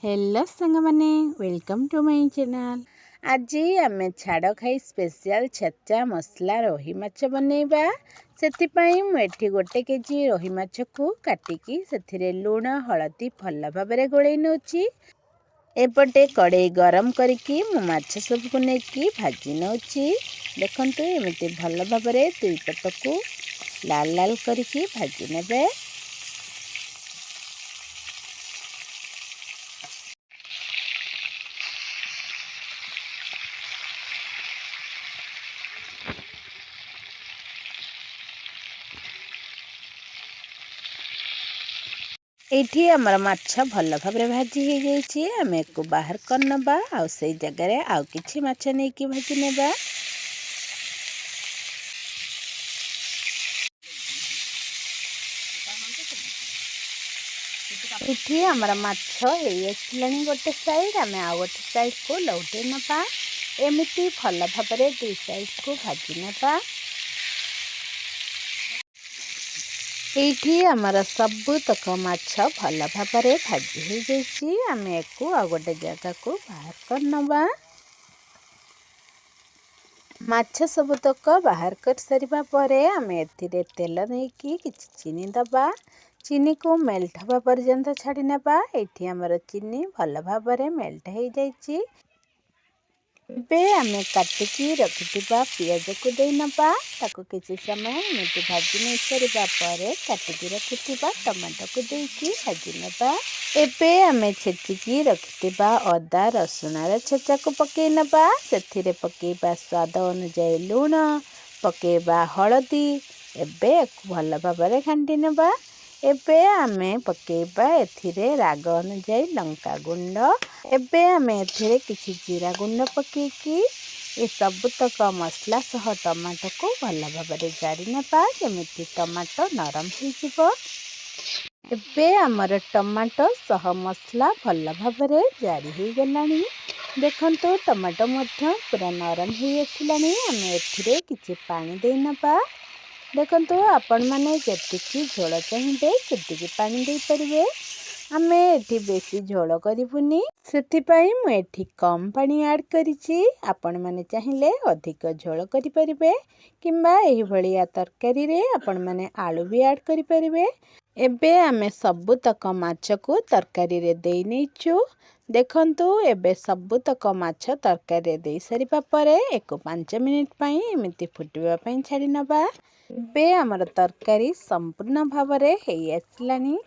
Hello सांग माने welcome to my channel. आज आम छाड़ खाई स्पेशल छेचा मसला रोही माछ बनैबा। सेतिपाई मुझे गोटे केजी रोही माछ को काटिकी से लुण हलदी भल भाव गोले नौची। एपटे कड़े गरम करिकी मु माछ सब को लेकी भाजी नौची। देखंतु एमती भल भाव दुई पट को लाल लाल करिकी भाजी नेबे। एठी हमर माछ भल भाव भाजी हो जाइए। आम एक बाहर कर नबा आउ से जगह आउ किछि माछ नहीं कि भाजी नेबा। एठी हमर माछ एई आसलानी गोटे साइड आम आउ गोटे साइड को लौटे नबा। एमिति भल भाव दुई साइड को भाजी नेबा। एठी आमर सबुतक माछ भल भाव भाजी हो जाइए। आम एक आ गोटे जगह को बाहर कर नबा। माछ सबुतक बाहर कर सारिबा परे आम एथिरे तेल नहीं कि चीनी दबा। चीनी को मेल्ट हवा पर्यंत छाड़ी नेबा। एठी आमर चीनी भल भाव मेल्ट हो जाइए। बे आम काटिकी रखिथिबा पियाज को दे नबा। ताको किछि समय एमती भाजी नहीं सारिबा परे काटिकी रखिथिबा टमाटो को देकी भाजी नेबा। एबे आम छेचिकी रखिथिबा अदा रसुणार छेचा को पकई नबा। सेथिरे पकेबा स्वाद अनुसार लुण पकेबा हलदी। एबे भल भाव घांटी नेबा। एबे आमे पकेबा एथिरे राग अनुसार लंका गुंड। एबे आमे एथिरे किछि जीरा गुंड पकेकी ए सबुतक मसला सह टमाटो को भल भाव जारी नेबा जेमिति टमाटो नरम हो। एबे आमर टमाटो सह मसला भल भाव जारी हो गलानी। देखंतु टमाटो मध्य पूरा नरम हो आसलानी। आम एथिरे किछि पानी दे नबा। देखंतु आपण माने जतिकी झोल चाहिए सेतिकी पानी दे परिबे। आमे एठी बेसी झोल करिबुनी सेतिपाई मु एठी कम पानी ऐड करिछि। आपण माने चाहिए अधिक झोल करि परिबे किंबा एही भलिया तरकारी रे आपण माने आलू भी ऐड करि परिबे। एबे आमे सबुतक माछ को तरकारी रे देई नेचु। देखंतु एबे सबुतक माछ तरकारी रे देई सारिबा परे एक 5 मिनिट पई एमिति फुटिबा पई छाडी नबा। एबे हमर तरकारी संपूर्ण भाव रे हेई आसलानी।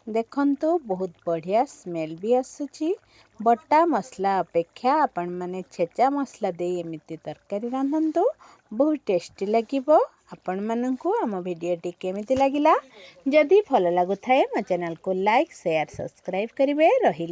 देखंतु बहुत बढ़िया स्मेल भी आसुची। बटा मसला अपेक्षा आपण माने छेचा मसला दे एमिति तरकारी रांधंतु बहुत टेस्टी लागिबो। आपण माननकु आम वीडियोटी केमिति लागिला जदि भल लागुथाए मो चैनल को लाइक शेयर सब्सक्राइब करिवे। रहिली।